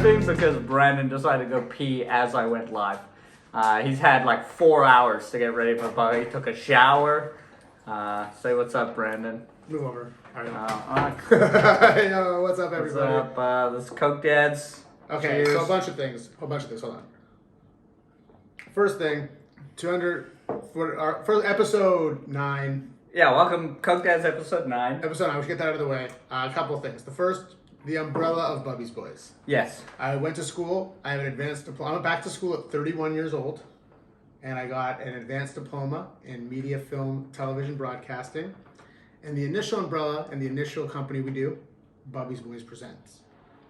laughing because Brandon decided to go pee as I went live. He's had like 4 hours to get ready for Buggy. He took a shower. Say what's up, Brandon. Move over. Yo, What's up, everybody? What's up? This is Coke Dads. Okay, Cheers. so a bunch of things. Hold on. First thing, 200 for our first episode 9. Yeah, welcome Coke Dads episode 9. Episode 9. We should get that out of the way. A couple of things. The first, the umbrella of Bubby's Boys. Yes. I went to school. I have an advanced diploma. I went back to school at 31 years old, and I got an advanced diploma in media, film, television, broadcasting. And the initial umbrella and the initial company we do, Bubby's Boys Presents.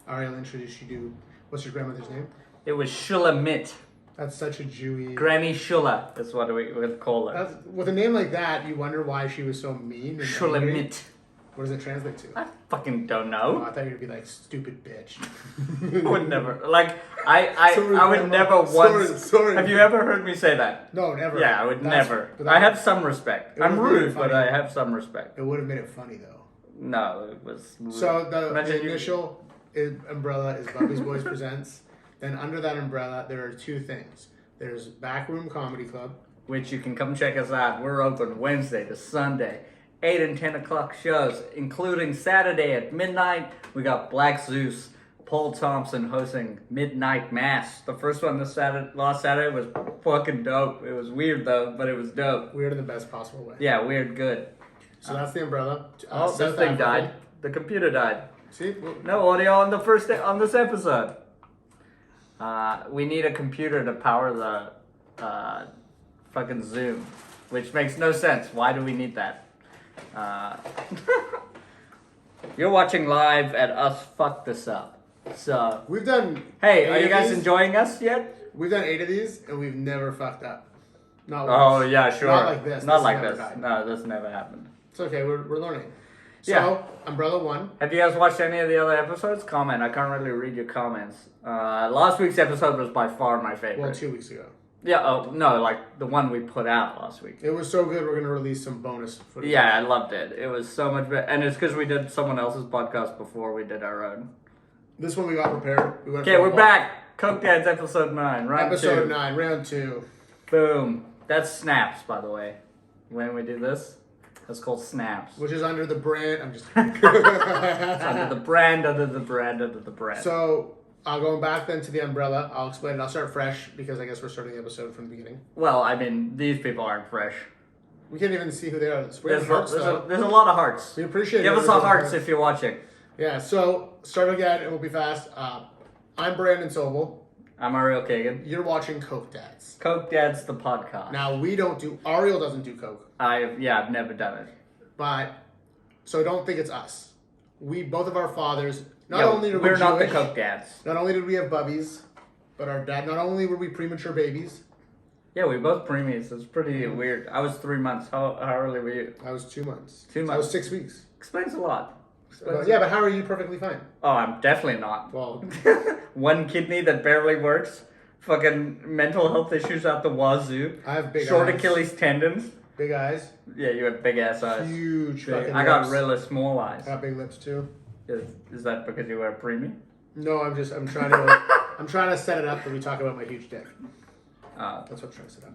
Ari, I'll introduce you to, what's your grandmother's name? It was Shulamit. That's such a Jewy... Granny Shula is what we would call her. With a name like that, you wonder why she was so mean. And angry. Shulamit. What does it translate to? I fucking don't Oh, know. I thought you were going to be like, stupid bitch. I would never. Like, I would never once... Sorry. Have you ever heard me say that? No, never. Yeah, I would never. But I have some respect. It I'm would've made it rude, but funny. I have some respect. It would have made it funny, though. No, it was... So the Imagine you- initial umbrella is Bubby's Boys Presents. Then under that umbrella, there are two things. There's Backroom Comedy Club. Which you can come check us out. We're open Wednesday to Sunday. 8 and 10 o'clock shows, including Saturday at midnight. We got Black Zeus, Paul Thompson hosting Midnight Mass. The first one last Saturday was fucking dope. It was weird though, but it was dope. Weird in the best possible way. Yeah, weird, good. So that's the umbrella. Oh, this South thing Africa. died. The computer died. See? Well, No audio on this episode. We need a computer to power the fucking Zoom, which makes no sense. Why do we need that? You're watching live at us fuck this up. So, we've done... hey, 8 are you of guys these. enjoying us yet? We've done 8 of these, and we've never fucked up. Not Oh once. yeah, sure. Not like this. Not This like never this. died. No, this never happened. It's okay, we're learning. So, Yeah. Umbrella 1. Have you guys watched any of the other episodes? Comment. I can't really read your comments. Last week's episode was by far my favorite. Well, 2 weeks ago. Yeah. Oh no, like the one we put out last week. It was so good, we're going to release some bonus footage. Yeah, I loved it. It was so much better, and it's because we did someone else's podcast before we did our own. This one we got prepared. We went Okay, for a we're walk. back. Coke Dads episode 9, round Episode 2. 9, round 2. Boom. That's snaps, by the way. When we do this, that's called snaps. Which is under the brand. I'm just It's under the brand, under the brand, under the brand. So, going back then to the umbrella, I'll explain it. I'll start fresh because I guess we're starting the episode from the beginning. Well, I mean, these people aren't fresh. We can't even see who they are. We're in hearts, There's though. a lot of hearts. We appreciate Give it. us a hearts if you're watching. Yeah, so start again and we'll be fast. I'm Brandon Sobel. I'm Ariel Kagan. You're watching Coke Dads. Coke Dads, the podcast. Now, we don't do, Ariel doesn't do Coke. I've never done it. But, so don't think it's us. Both of our fathers, not Yo, only are we we're not the Jewish, Coke Dads. not only did we have bubbies, but our dad, not only were we premature babies, Yeah, we both preemies. It's pretty weird. I was 3 months. How early were you? I was 2 months. 2 months. I was 6 weeks. Explains a lot. Yeah, but how are you perfectly fine? Oh, I'm definitely not. Well, One kidney that barely works. Fucking mental health issues out the wazoo. I have big Short eyes. Achilles tendons. Big eyes. Yeah, you have big ass eyes. Huge Big. fucking I got lips. really small eyes. I got big lips too. Is that because you were a preemie? No, I'm trying to set it up when we talk about my huge dick. That's what I'm trying to set up.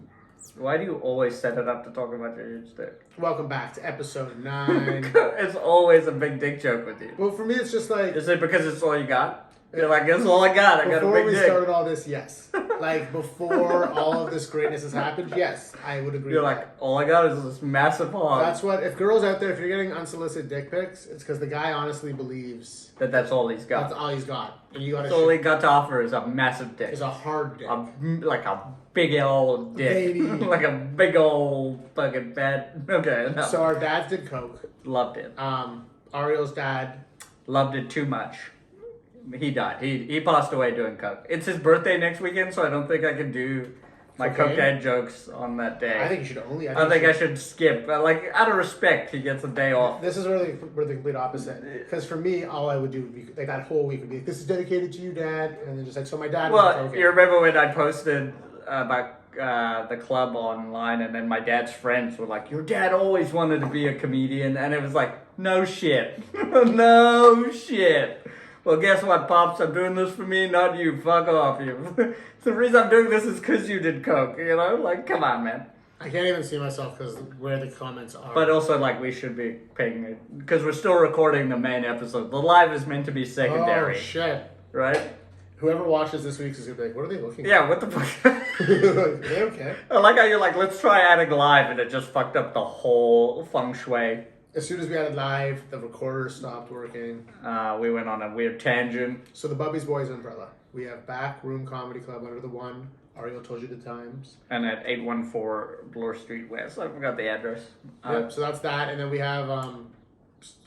Why do you always set it up to talk about your huge dick? Welcome back to episode 9. It's always a big dick joke with you. Well, for me, it's just like Is it because it's all you got? You're like, that's all I got. I got a before big we dick. started all this, yes. Like before all of this greatness has happened, yes, I would agree. You're with like, all I got is this massive hog. that's what. If girls out there, if you're getting unsolicited dick pics, it's because the guy honestly believes That's all he's got. that's all he's got, and you got That's all to he got to offer is a massive dick. is a hard dick. Like a big old dick. Baby. Like a big old fucking fat. Okay, no. So our dads did coke. Loved it. Ariel's dad. Loved it too much. He died. He passed away doing coke. It's his birthday next weekend, so I don't think I can do my Okay. coke dad jokes on that day. I think you should only. I think I should skip. Like, out of respect, he gets a day off. This is really we're the complete opposite. Because for me, all I would do would be like that whole week would be this is dedicated to you, Dad, and then just like so my dad. Well, was okay. you remember when I posted about the club online, and then my dad's friends were like, "Your dad always wanted to be a comedian," and it was like, "No shit, no shit." Well, guess what, Pops? I'm doing this for me, not you. Fuck off, you. The reason I'm doing this is because you did coke, you know? Like, come on, man. I can't even see myself because where the comments are. But also, like, we should be paying it. Because we're still recording the main episode. The live is meant to be secondary. Oh, shit. Right? Whoever watches this week's is going to be like, what are they looking Yeah, what the fuck? Like, they okay. I like how you're like, let's try adding live, and it just fucked up the whole feng shui. As soon as we added live, the recorder stopped working. We went on a weird tangent. So the Bubby's Boys umbrella. We have Back Room Comedy Club under the one. Ariel told you the times. And at 814 Bloor Street West. I forgot the address. Yep, so that's that. And then we have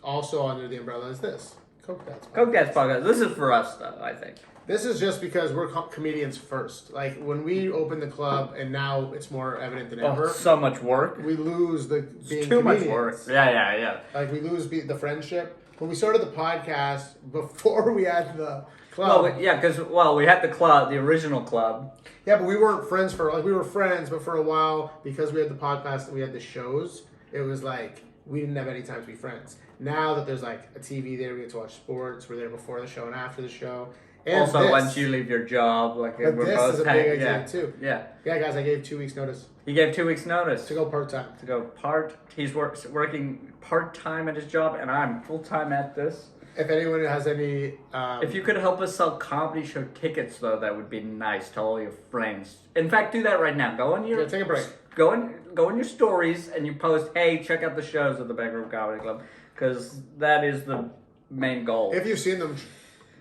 also under the umbrella is this. Coke Dads. Coke Dads Podcast. This is for us, though, I think. This is just because we're comedians first. Like, when we opened the club, and now it's more evident than ever. So much work. We lose the being Too comedians. much work. Yeah. Like, we lose the friendship. When we started the podcast, before we had the club. Well, yeah, because, we had the club, the original club. Yeah, but we weren't friends we were friends, but for a while, because we had the podcast and we had the shows, it was like, we didn't have any time to be friends. Now that there's like a TV there, we get to watch sports, we're there before the show and after the show. And also, once you leave your job, like, but we're this both is a big idea too. Yeah. Yeah, guys, I gave 2 weeks notice. He gave 2 weeks notice. To go part-time. He's working part-time at his job, and I'm full-time at this. If anyone has any... if you could help us sell comedy show tickets, though, that would be nice to all your friends. In fact, do that right now. Go on your... Yeah, take a break. Go in your stories, and you post, hey, check out the shows at the Backroom Comedy Club, because that is the main goal. If you've seen them,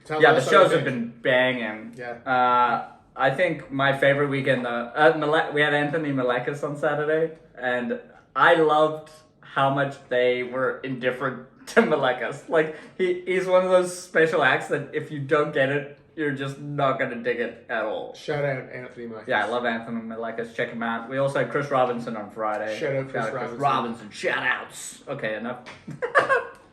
tell yeah, us the shows have been banging. Yeah. I think my favorite weekend, we had Anthony Malekis on Saturday, and I loved how much they were indifferent to Malekis. Like, he's one of those special acts that if you don't get it, you're just not going to dig it at all. Shout out Anthony Malekis. Yeah, I love Anthony Malekis. Check him out. We also had Chris Robinson on Friday. Shout out Chris Robinson. Shout-outs. Okay, enough.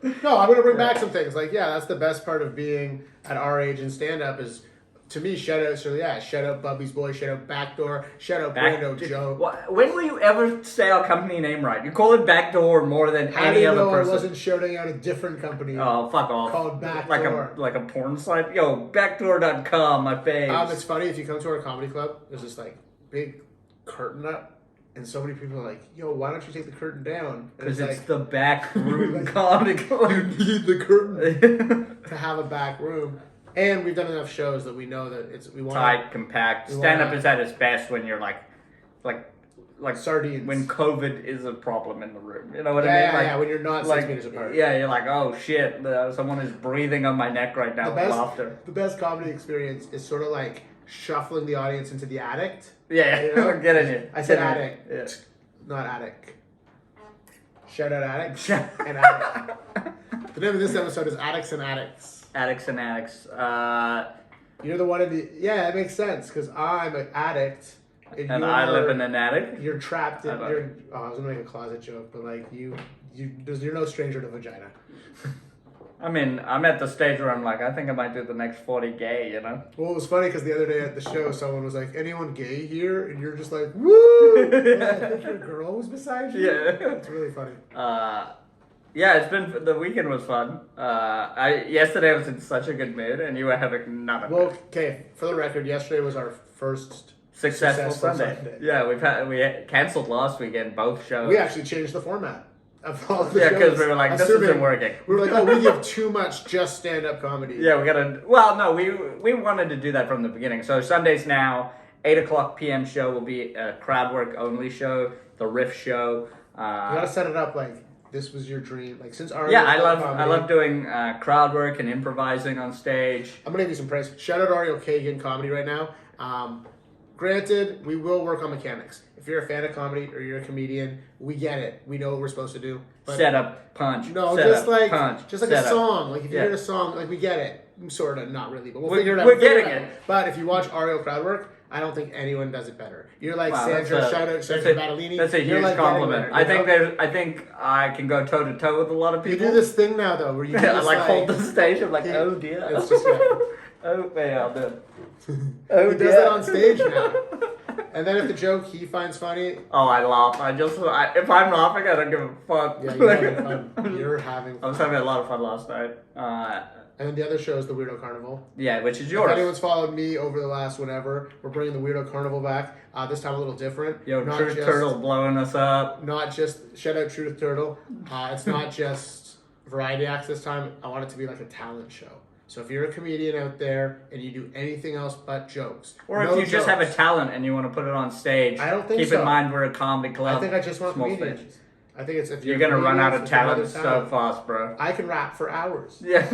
No, I'm going to bring back some things. Like, yeah, that's the best part of being at our age in stand-up is, to me, shout-outs. So, yeah, shout-out Bubby's Boy, shout-out Backdoor, shout-out Brando Joe. When will you ever say our company name right? You call it Backdoor more than any other person. How do you know I wasn't shouting out a different company? Oh, fuck off. Called Backdoor. Like a porn site? Yo, backdoor.com, my fave. It's funny, if you come to our comedy club, there's this, like, big curtain up. And so many people are like, yo, why don't you take the curtain down? Because it's like, the back room comedy club. You need the curtain to have a back room. And we've done enough shows that we know that we want tight, compact. Stand-up is at its best when you're like sardines. When COVID is a problem in the room. You know what I mean? Yeah, when you're not 6 meters apart. Yeah, you're like, oh shit, someone is breathing on my neck right now with laughter. The best comedy experience is sort of like shuffling the audience into the addict. Yeah, you know? Get in here. I said addict, yeah. not addict. Shout out addict and addict. The name of this episode is Addicts and Addicts. Addicts and Addicts. You're the one in the... Yeah, it makes sense, because I'm an addict. And I live in an attic? You're trapped in... I was going to make a closet joke, but like, you're no stranger to vagina. I mean, I'm at the stage where I'm like, I think I might do the next 40 gay, you know? Well, it was funny because the other day at the show, someone was like, anyone gay here? And you're just like, woo! I think your girl was beside you. Yeah. It's really funny. Yeah, the weekend was fun. Yesterday I was in such a good mood, and you were having none of it. Well, okay, for the record, yesterday was our first successful Sunday. Yeah, we canceled last weekend, both shows. We actually changed the format. Yeah, because we were like, this isn't working. We were like, oh, we give too much just stand-up comedy. Yeah, we wanted to do that from the beginning. So Sundays now, 8 o'clock p.m. show will be a crowd work only show, the riff show. You gotta set it up like this was your dream. Like since our I love doing crowd work and improvising on stage. I'm gonna give you some praise. Shout out Ariel Kagan comedy right now. Granted, we will work on mechanics. If you're a fan of comedy or you're a comedian, we get it. We know what we're supposed to do. But set up, punch. No, set just up, like punch, a song. Like if you hear a song, like we get it. Sort of, not really, but we'll figure it out. We're getting it. But if you watch Ariel crowd work, I don't think anyone does it better. You're like Sandra. Shout out Sandra Battellini. That's a huge compliment. I think I can go toe to toe with a lot of people. You do this thing now though, where you do like hold the stage. I'm like, oh dear. It's just oh man, I'll do it. Oh, he does it on stage now. And then if the joke he finds funny... Oh, I laugh. If I'm laughing, I don't give a fuck. Yeah, you're having fun. You're having fun. I was having a lot of fun last night. And then the other show is the Weirdo Carnival. Yeah, which is If yours. anyone's followed me over the last whatever, we're bringing the Weirdo Carnival back. This time a little different. Yo, Truth Turtle blowing us up. Not just shout out Truth Turtle. It's not just variety acts this time. I want it to be like a talent show. So if you're a comedian out there and you do anything else but jokes, or if you just have a talent and you want to put it on stage, I don't think keep so. in mind we're a comedy club. I think I just want small comedians. stages. I think it's if You're gonna run out of talent so fast, bro. I can rap for hours. Yeah.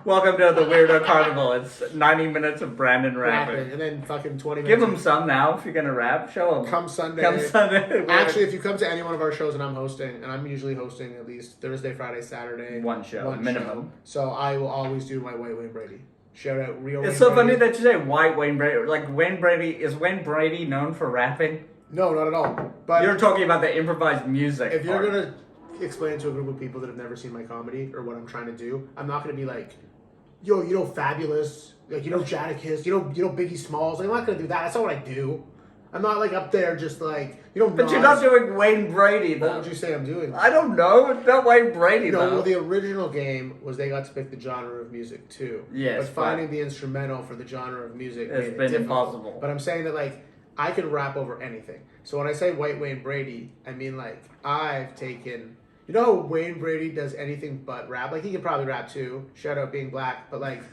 Welcome to the Weirdo Carnival. It's 90 minutes of Brandon rapping. And then fucking 20 minutes. Give him some now if you're gonna rap. Show him. Come Sunday. Come Sunday. Actually, if you come to any one of our shows and I'm hosting, and I'm usually hosting at least Thursday, Friday, Saturday. One show, minimum. So I will always do my White Wayne Brady. Shout out real. It's so funny that you say white Wayne Brady. Like Wayne Brady, is Wayne Brady known for rapping? No, not at all. But you're talking about the improvised music. If you're gonna explain to a group of people that have never seen my comedy or what I'm trying to do, I'm not gonna be like, yo, you know Fabulous, like you know Jadakiss, you know Biggie Smalls. Like, I'm not gonna do that. That's not what I do. I'm not like up there just like But you're not doing Wayne Brady though. What would you say I'm doing? I don't know. It's not Wayne Brady though. Well, the original game was they got to pick the genre of music too. Yes, but finding the instrumental for the genre of music it's been impossible. But I'm saying that like I can rap over anything. So when I say White Wayne Brady, I mean like I've taken. You know how Wayne Brady does anything but rap? Like, he can probably rap too. Shout out being black. But, like,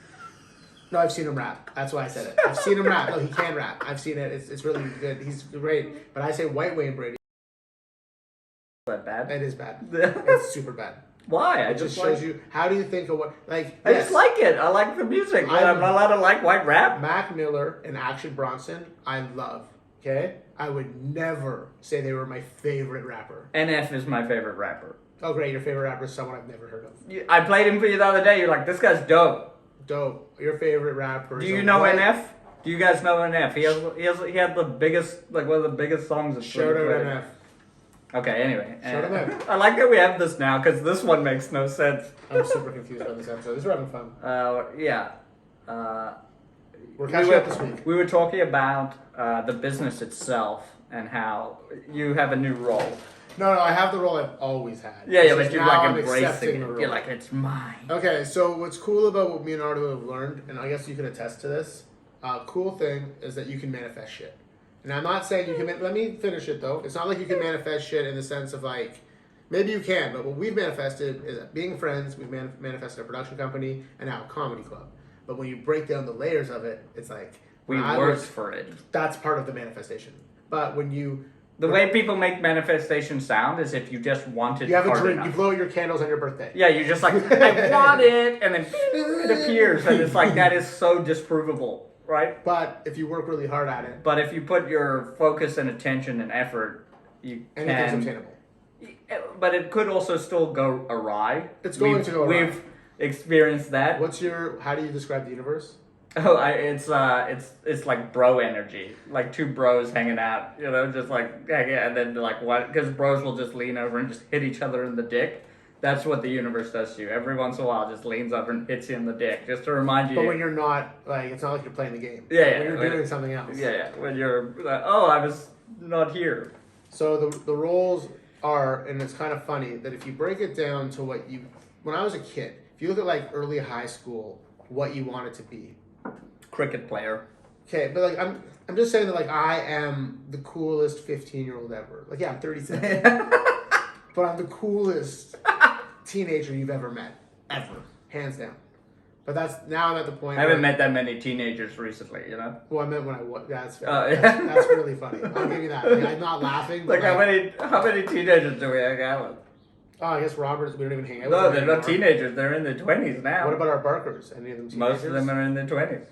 no, I've seen him rap. That's why I said it. I've seen him rap. No, he can rap. I've seen it. It's really good. He's great. But I say white Wayne Brady. Is that bad? It is bad. It's super bad. Why? It just shows you, how do you think of what, like, I just like it. I like the music. But I'm not allowed to like white rap. Mac Miller and Action Bronson, I love. Okay? I would never say they were my favorite rapper. NF is my favorite rapper. Oh, great. Your favorite rapper is someone I've never heard of. I played him for you the other day. You're like, this guy's dope. Dope. Your favorite rapper. Do you know NF? Do you guys know NF? He had the biggest, like one of the biggest songs of Shout out NF. Okay, anyway. Shout him out. I like that we have this now because this one makes no sense. I'm super confused by this episode. This is having fun. Yeah. We're catching up this week. We were talking about the business itself and how you have a new role. No, I have the role I've always had. Yeah, but you're now like I'm embracing it. the You're like, it's mine. Okay, so what's cool about what me and Ardo have learned, and I guess you can attest to this, cool thing is that you can manifest shit. And I'm not saying you can, let me finish it though. It's not like you can manifest shit in the sense of like, maybe you can, but what we've manifested is that being friends, we've manifested a production company, and now a comedy club. But when you break down the layers of it, it's like... We worked for it. That's part of the manifestation. But when you... The way people make manifestation sound is if you just want it. You have a dream. Enough. You blow out your candles on your birthday. Yeah, you're just like, I want it, and then it appears, and it's like, that is so disprovable, right? But if you work really hard at it. But if you put your focus and attention and effort, you anything's obtainable. But it could also still go awry. It's going to go awry. We've experienced that. How do you describe the universe? Oh, it's like bro energy, like two bros hanging out, you know, just like yeah, and then like what? Because bros will just lean over and just hit each other in the dick. That's what the universe does to you. Every once in a while, it just leans over and hits you in the dick, just to remind you. But when you're not, like, it's not like you're playing the game. Yeah, when you're doing something else. Yeah. When you're like, oh, I was not here. So the roles are, and it's kind of funny that if you break it down to what you, when I was a kid, if you look at like early high school, what you wanted to be. Cricket player. Okay, but like I'm just saying that like I am the coolest 15-year-old ever. Like yeah, I'm 37. But I'm the coolest teenager you've ever met. Ever. Hands down. But I'm at the point I haven't met that many teenagers recently, you know? Well, I meant when I was. That's yeah. that's really funny. I'll give you that. Like, I'm not laughing. Like how many teenagers do we hang out with? Oh, I guess Robert's, we don't even hang out with No, them they're anymore. not teenagers. They're in their 20s now. What about our Barkers? Any of them teenagers? Most of them are in their 20s.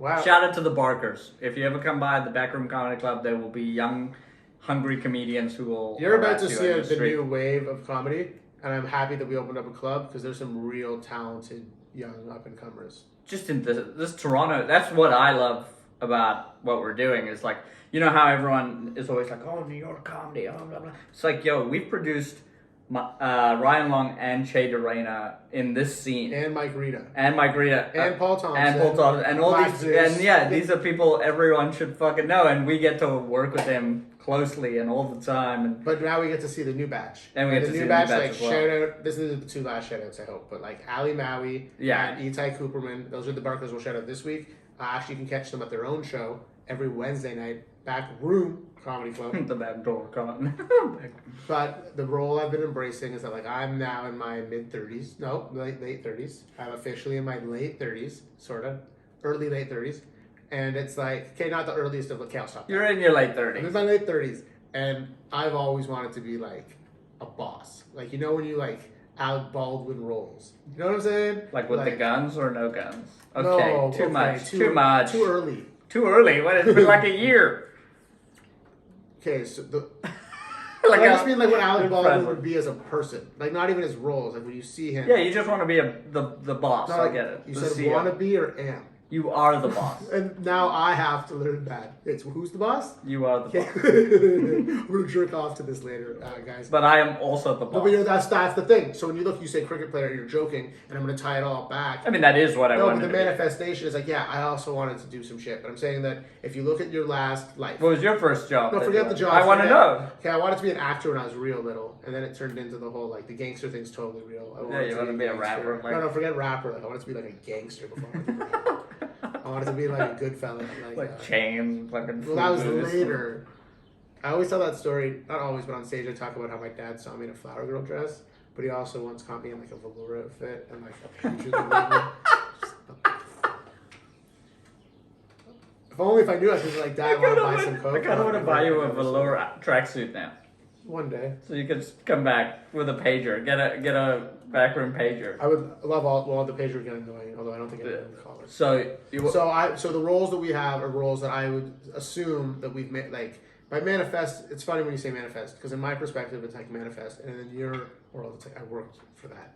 Wow. Shout out to the Barkers. If you ever come by the Backroom Comedy Club, there will be young, hungry comedians who will... You're about to see the street. new wave of comedy, and I'm happy that we opened up a club because there's some real talented young up-and-comers. Just in this Toronto, that's what I love about what we're doing is like, you know how everyone is always like, oh, New York comedy, oh, blah, blah. It's like, yo, we've produced Ryan Long and Che DeRena in this scene. And Mike Rita. And Paul Thompson. And Paul Thompson. And all Black these, Zeus. and yeah, these are people everyone should fucking know, and we get to work with them closely and all the time. And But now we get to see the new batch. And we get the to new see the batch, new batch like as well. shout out. This is the two last shout outs, I hope. But like Ali Maui Yeah. and Itai Cooperman, those are the Barkers we'll shout out this week. Actually, you can catch them at their own show every Wednesday night, Back Room Comedy Club. the back door coming. But the role I've been embracing is that like I'm now in my mid 30s. No, late 30s. I'm officially in my late 30s, sort of. Early late 30s. And it's like, okay, not the earliest of the I'll stop. You're in your late I'm in 30s. my late 30s. And I've always wanted to be like a boss. Like, you know when you like Alec Baldwin roles. You know what I'm saying? Like with the guns or no guns? Okay, No, too okay, much. Too much. Too early. Too early? What? It's been like a year. Okay, so the Like I just mean like what Alec good Baldwin friend. would be as a person. Like not even his roles. Like when you see him. Yeah, you just want to be the boss. Not I like- get it. You The said CEO. wanna be or am. You are the boss. And now I have to learn that. It's who's the boss? You are the Okay. boss. We're gonna jerk off to this later, guys. But I am also the No, boss. but you know, that's the thing. So when you look, you say cricket player, you're joking, and I'm gonna tie it all back. I mean, that is what I No, but wanted the to be. manifestation is like, yeah, I also wanted to do some shit. But I'm saying that if you look at your last life, What was your first job? no, that forget you the had? job. I want to forget- know. Okay, I wanted to be an actor when I was real little, and then it turned into the whole like the gangster thing's totally real. I wanted you wanna be a gangster. rapper, like- No, forget rapper. Like I wanted to be like a gangster before. I wanted to be like a good fella, Like chains, fucking. well, that was food. later. I always tell that story, not always, but on stage I talk about how my dad saw me in a flower girl dress, but he also once caught me in like a velour outfit and like a picture of the If only if I knew I could like, Dad, I want to buy some coke. I kind of want to buy you a velour tracksuit now, One day. so you can just come back with a pager. Get a backroom pager. I would love the pager would get annoying, although I don't think anyone would call it. So you. So the roles that we have are roles that I would assume that we've made, like, by manifest, it's funny when you say manifest, because in my perspective, it's like manifest, and in your world, it's like I worked for that.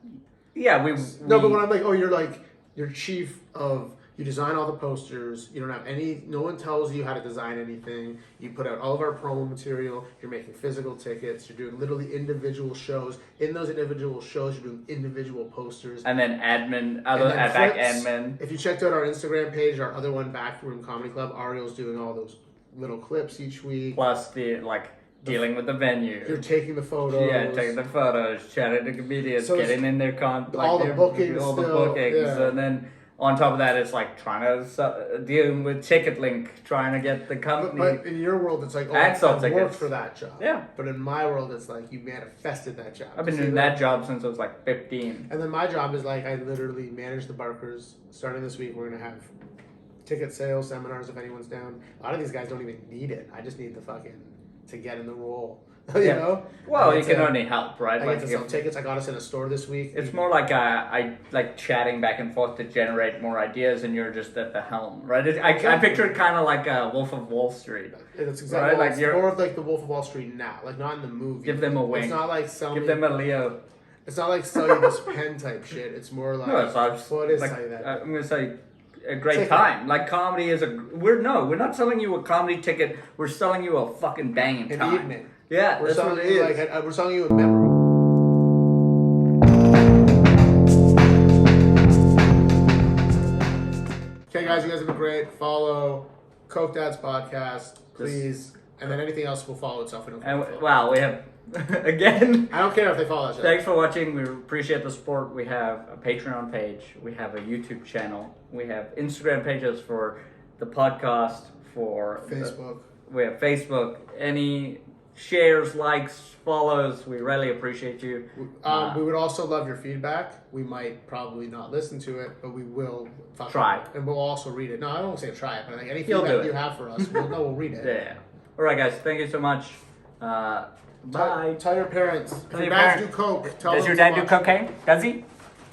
Yeah, No, but when I'm like, oh, you're chief of, you design all the posters, you don't have no one tells you how to design anything, you put out all of our promo material, you're making physical tickets, you're doing literally individual shows. In those individual shows, you're doing individual posters. And then admin, And then back clips. admin. If you checked out our Instagram page, our other one, Backroom Comedy Club, Ariel's doing all those little clips each week. Plus the dealing with the venue. You're taking the photos. Yeah, taking the photos, chatting to comedians, So it's getting in their all the bookings all the still, bookings, yeah. and then on top of that, it's like trying to dealing with Ticket Link, trying to get the company. But in your world, it's like, oh, And sell I worked tickets. for that job. Yeah. But in my world, it's like you manifested that job. I've been See doing that job since I was like 15. And then my job is like I literally manage the Barkers. Starting this week, we're gonna have ticket sales seminars if anyone's down. A lot of these guys don't even need it. I just need the fucking to get in the role. you Yeah. know. Well, I you get can to- only help, right? I Like get to sell if- tickets. I got us in a store this week. it's more like I like chatting back and forth to generate more ideas, and you're just at the helm, right? I picture it kind of like Wolf of Wall Street. It's exactly Right, like it's you're- more of like the Wolf of Wall Street now, like not in the movie. Give them a wing. It's not like sell Give me- them a Leo. It's not like sell you this pen type shit. It's more like No, it's not. what is like, say that? I'm gonna say a great Ticket. time. Like comedy is we're not selling you a comedy ticket. We're selling you a fucking banging An time. evening. Yeah, We're that's what selling it you is. like we're selling you a memory. Okay, guys, you guys have been great. Follow Coke Dad's podcast, please, and then anything else will follow itself. And wow, we have again. I don't care if they follow that shit. Thanks for watching. We appreciate the support. We have a Patreon page. We have a YouTube channel. We have Instagram pages for the podcast. For Facebook. we have Facebook. Any shares, likes, follows, we really appreciate you. We would also love your feedback. We might probably not listen to it, but we will Try. and we'll also read it. No, I don't say try it, but like any You'll do feedback it. you have for us, we'll read it. Yeah. All right, guys. Thank you so much. Bye. Tell your parents. If Tell your your dads parents. do coke. Tell Does them your to dad do watch. cocaine? Does he?